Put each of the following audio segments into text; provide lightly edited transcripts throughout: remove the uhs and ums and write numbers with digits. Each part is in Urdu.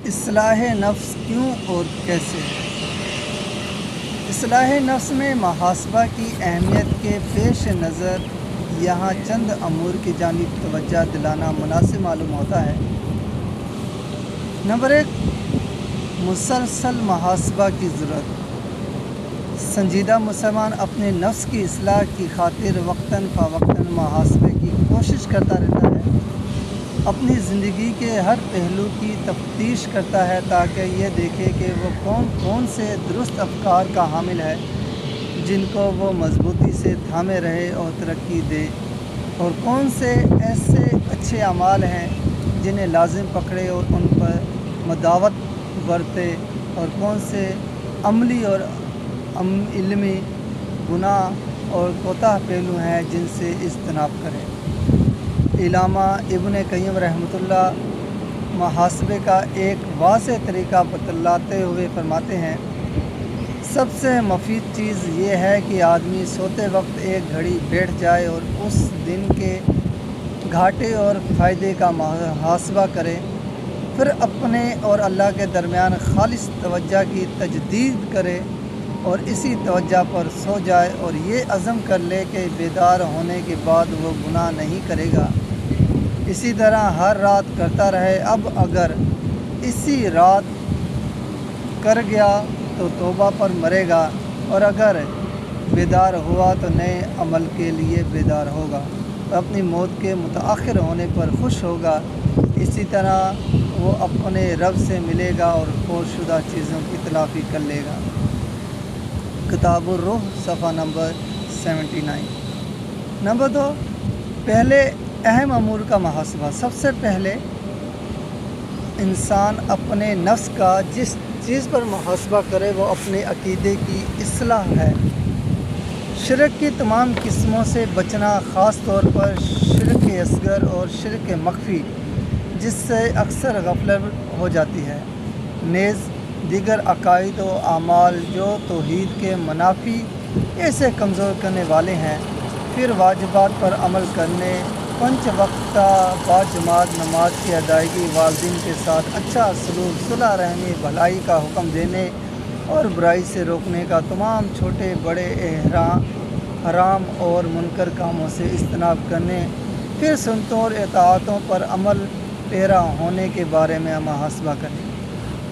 اصلاح نفس کیوں اور کیسے؟ اصلاح نفس میں محاسبہ کی اہمیت کے پیش نظر یہاں چند امور کی جانب توجہ دلانا مناسب معلوم ہوتا ہے۔ نمبر 1، مسلسل محاسبہ کی ضرورت۔ سنجیدہ مسلمان اپنے نفس کی اصلاح کی خاطر وقتاً فوقتاً محاسبے کی کوشش کرتا رہتا ہے، اپنی زندگی کے ہر پہلو کی تفتیش کرتا ہے تاکہ یہ دیکھے کہ وہ کون سے درست افکار کا حامل ہے جن کو وہ مضبوطی سے تھامے رہے اور ترقی دے، اور کون سے ایسے اچھے اعمال ہیں جنہیں لازم پکڑے اور ان پر مداوت برتے، اور کون سے عملی اور علمی گناہ اور کوتاہ پہلو ہیں جن سے اجتناب کرے۔ علامہ ابن قیم رحمۃ اللہ محاسبے کا ایک واضح طریقہ بتلاتے ہوئے فرماتے ہیں، سب سے مفید چیز یہ ہے کہ آدمی سوتے وقت ایک گھڑی بیٹھ جائے اور اس دن کے گھاٹے اور فائدے کا محاسبہ کرے، پھر اپنے اور اللہ کے درمیان خالص توجہ کی تجدید کرے اور اسی توجہ پر سو جائے، اور یہ عزم کر لے کہ بیدار ہونے کے بعد وہ گناہ نہیں کرے گا۔ اسی طرح ہر رات کرتا رہے، اب اگر اسی رات کر گیا تو توبہ پر مرے گا، اور اگر بیدار ہوا تو نئے عمل کے لیے بیدار ہوگا اور اپنی موت کے متاخر ہونے پر خوش ہوگا۔ اسی طرح وہ اپنے رب سے ملے گا اور فوت شدہ چیزوں کی تلافی کر لے گا۔ کتاب الروح صفحہ نمبر 79۔ نمبر 2، پہلے اہم امور کا محاسبہ۔ سب سے پہلے انسان اپنے نفس کا جس چیز پر محاسبہ کرے وہ اپنے عقیدے کی اصلاح ہے۔ شرک کی تمام قسموں سے بچنا، خاص طور پر شرک اصغر اور شرک مخفی جس سے اکثر غفلت ہو جاتی ہے، نیز دیگر عقائد و اعمال جو توحید کے منافی ایسے کمزور کرنے والے ہیں۔ پھر واجبات پر عمل کرنے، 5 وقتہ باجماعت نماز کی ادائیگی، والدین کے ساتھ اچھا سلوک، صلح رحمی، بھلائی کا حکم دینے اور برائی سے روکنے کا، تمام چھوٹے بڑے حرام اور منکر کاموں سے اجتناب کرنے، پھر سنتوں اور اطاعتوں پر عمل پیرا ہونے کے بارے میں محاسبہ کریں۔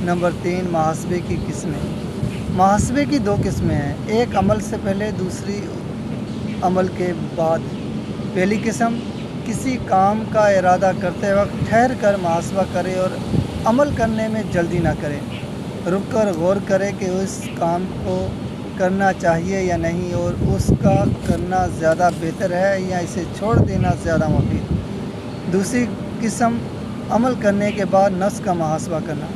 نمبر 3، محاسبے کی قسمیں۔ محاسبے کی 2 قسمیں ہیں، ایک عمل سے پہلے، دوسری عمل کے بعد۔ پہلی قسم، کسی کام کا ارادہ کرتے وقت ٹھہر کر محاسبہ کرے اور عمل کرنے میں جلدی نہ کرے، رک کر غور کرے کہ اس کام کو کرنا چاہیے یا نہیں، اور اس کا کرنا زیادہ بہتر ہے یا اسے چھوڑ دینا زیادہ مفید۔ دوسری قسم، عمل کرنے کے بعد نفس کا محاسبہ کرنا۔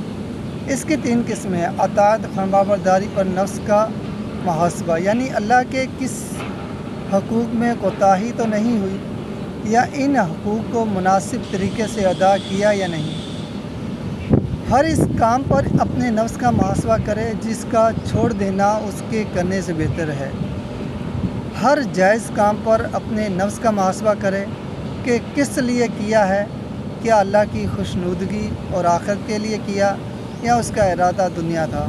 اس کی 3 قسمیں ہیں، اطاعت فرمانبرداری پر نفس کا محاسبہ، یعنی اللہ کے کس حقوق میں کوتاہی تو نہیں ہوئی، یا ان حقوق کو مناسب طریقے سے ادا کیا یا نہیں۔ ہر اس کام پر اپنے نفس کا محاسبہ کرے جس کا چھوڑ دینا اس کے کرنے سے بہتر ہے۔ ہر جائز کام پر اپنے نفس کا محاسبہ کرے کہ کس لیے کیا ہے، کیا اللہ کی خوشنودگی اور آخرت کے لیے کیا، یا اس کا ارادہ دنیا تھا۔